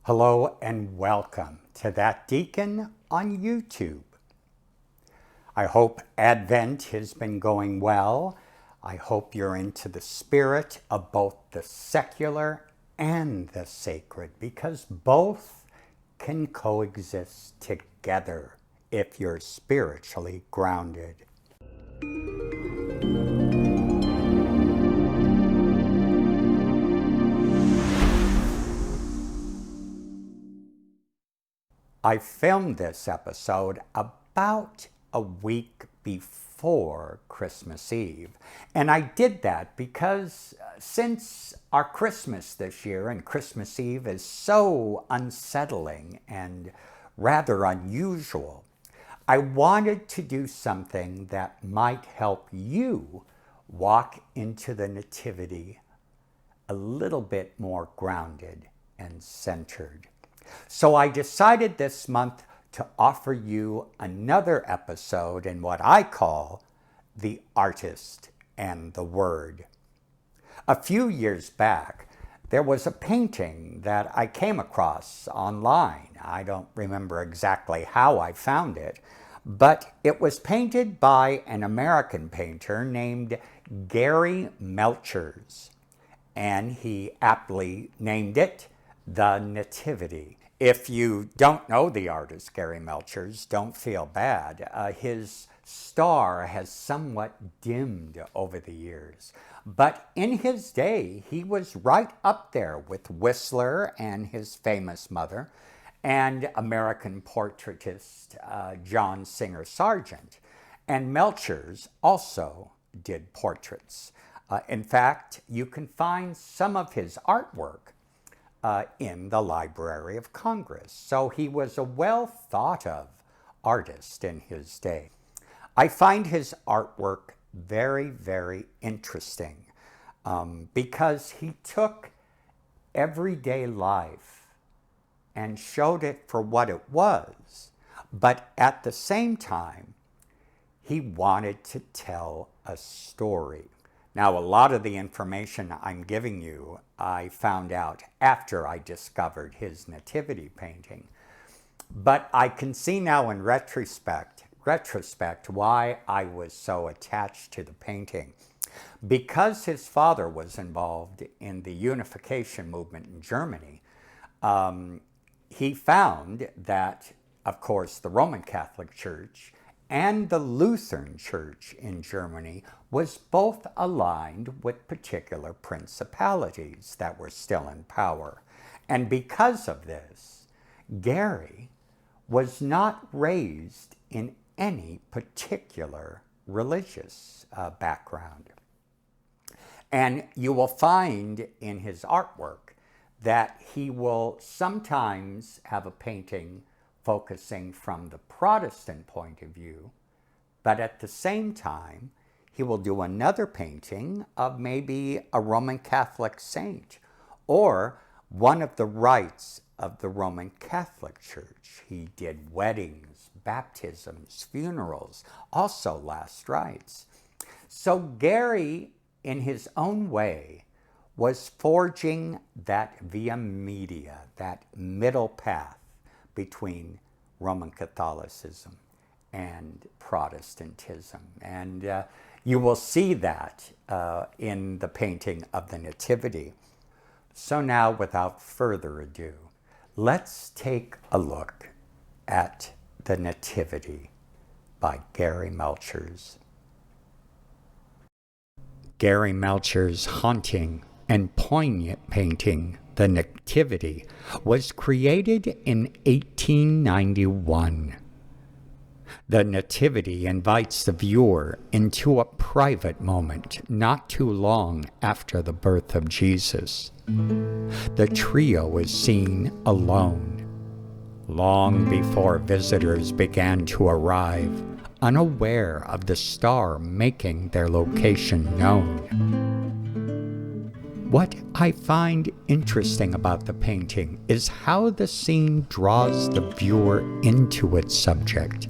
Hello and welcome to That Deacon on YouTube. I hope Advent has been going well. I hope you're into the spirit of both the secular and the sacred, because both can coexist together if you're spiritually grounded. I filmed this episode about a week before Christmas Eve. And I did that because since our Christmas this year and Christmas Eve is so unsettling and rather unusual, I wanted to do something that might help you walk into the Nativity a little bit more grounded and centered. So I decided this month to offer you another episode in what I call The Artist and the Word. A few years back, there was a painting that I came across online. I don't remember exactly how I found it, but it was painted by an American painter named Geri Melchers, and he aptly named it The Nativity. If you don't know the artist Geri Melchers, don't feel bad. His star has somewhat dimmed over the years. But in his day, he was right up there with Whistler and his famous mother, and American portraitist John Singer Sargent. And Melchers also did portraits. In fact, you can find some of his artwork in the Library of Congress. So he was a well thought of artist in his day. I find his artwork very, very interesting because he took everyday life and showed it for what it was, but at the same time, he wanted to tell a story. Now, a lot of the information I'm giving you, I found out after I discovered his nativity painting. But I can see now in retrospect why I was so attached to the painting. Because his father was involved in the unification movement in Germany, he found that, of course, the Roman Catholic Church and the Lutheran Church in Germany was both aligned with particular principalities that were still in power. And because of this, Geri was not raised in any particular religious background. And you will find in his artwork that he will sometimes have a painting focusing from the Protestant point of view, but at the same time, he will do another painting of maybe a Roman Catholic saint or one of the rites of the Roman Catholic Church. He did weddings, baptisms, funerals, also last rites. So Geri, in his own way, was forging that via media, that middle path between Roman Catholicism and Protestantism. And you will see that in the painting of the Nativity. So now, without further ado, let's take a look at the Nativity by Geri Melchers. Geri Melchers' haunting and poignant painting, The Nativity, was created in 1891. The Nativity invites the viewer into a private moment not too long after the birth of Jesus. The trio is seen alone, long before visitors began to arrive, unaware of the star making their location known. What I find interesting about the painting is how the scene draws the viewer into its subject,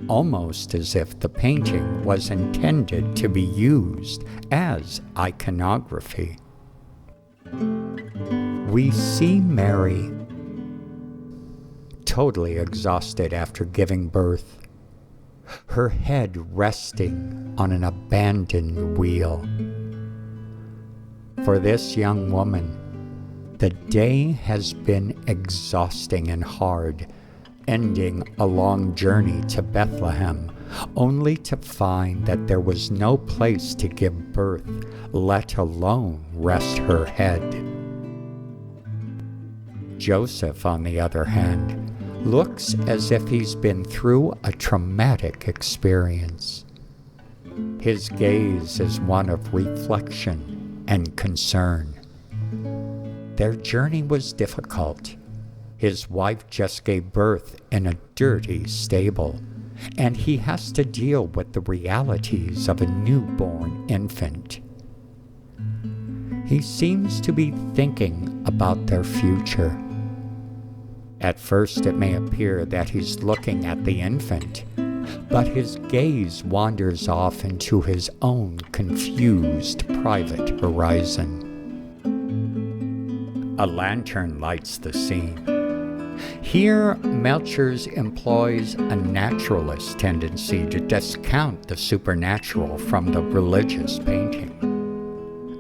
almost as if the painting was intended to be used as iconography. We see Mary totally exhausted after giving birth, her head resting on an abandoned wheel. For this young woman, the day has been exhausting and hard, ending a long journey to Bethlehem, only to find that there was no place to give birth, let alone rest her head. Joseph, on the other hand, looks as if he's been through a traumatic experience. His gaze is one of reflection and concern. Their journey was difficult. His wife just gave birth in a dirty stable, and he has to deal with the realities of a newborn infant. He seems to be thinking about their future. At first it may appear that he's looking at the infant, but his gaze wanders off into his own confused private horizon. A lantern lights the scene. Here, Melchers employs a naturalist tendency to discount the supernatural from the religious painting.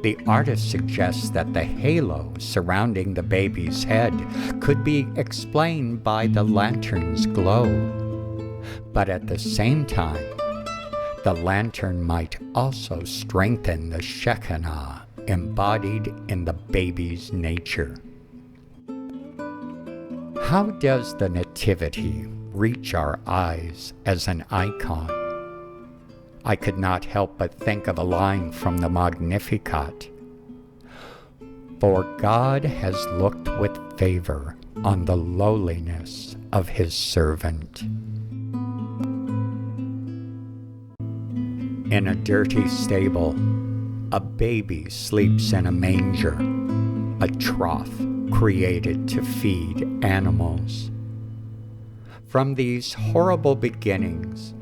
The artist suggests that the halo surrounding the baby's head could be explained by the lantern's glow. But at the same time, the lantern might also strengthen the Shekinah embodied in the baby's nature. How does the Nativity reach our eyes as an icon? I could not help but think of a line from the Magnificat. For God has looked with favor on the lowliness of his servant. In a dirty stable, a baby sleeps in a manger, a trough created to feed animals. From these horrible beginnings,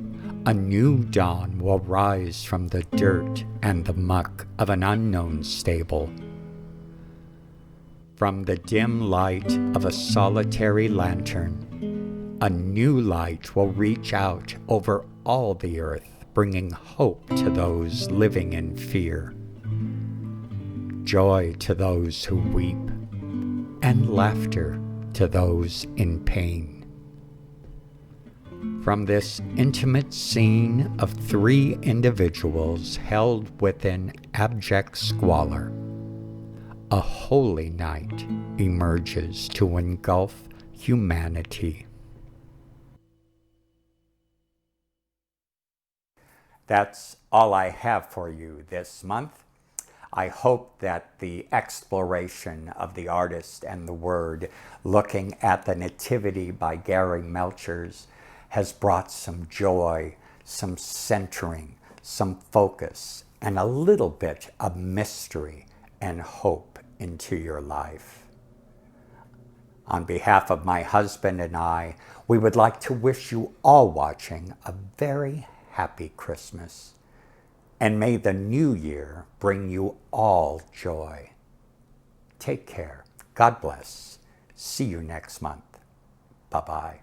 a new dawn will rise from the dirt and the muck of an unknown stable. From the dim light of a solitary lantern, a new light will reach out over all the earth, bringing hope to those living in fear, joy to those who weep, and laughter to those in pain. From this intimate scene of three individuals held within abject squalor, a holy night emerges to engulf humanity. That's all I have for you this month. I hope that the exploration of the artist and the word, looking at the Nativity by Geri Melchers, has brought some joy, some centering, some focus, and a little bit of mystery and hope into your life. On behalf of my husband and I, we would like to wish you all watching a very happy Christmas. And may the new year bring you all joy. Take care. God bless. See you next month. Bye-bye.